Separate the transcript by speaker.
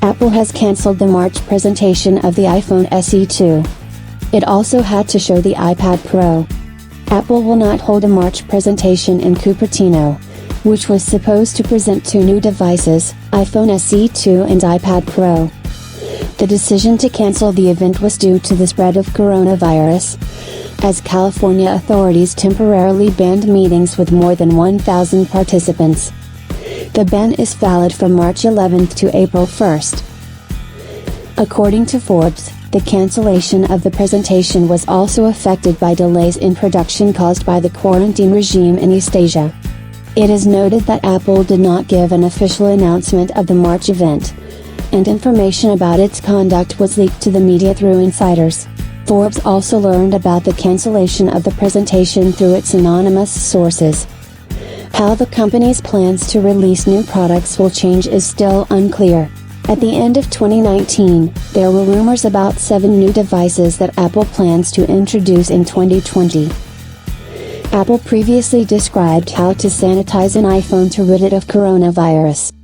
Speaker 1: Apple has cancelled the March presentation of the iPhone SE 2. It also had to show the iPad Pro. Apple will not hold a March presentation in Cupertino, which was supposed to present two new devices, iPhone SE 2 and iPad Pro. The decision to cancel the event was due to the spread of coronavirus, as California authorities temporarily banned meetings with more than 1,000 participants. The ban is valid from March 11 to April 1. According to Forbes, the cancellation of the presentation was also affected by delays in production caused by the quarantine regime in East Asia. It is noted that Apple did not give an official announcement of the March event, and information about its conduct was leaked to the media through insiders. Forbes also learned about the cancellation of the presentation through its anonymous sources. How the company's plans to release new products will change is still unclear. At the end of 2019, there were rumors about 7 new devices that Apple plans to introduce in 2020. Apple previously described how to sanitize an iPhone to rid it of coronavirus.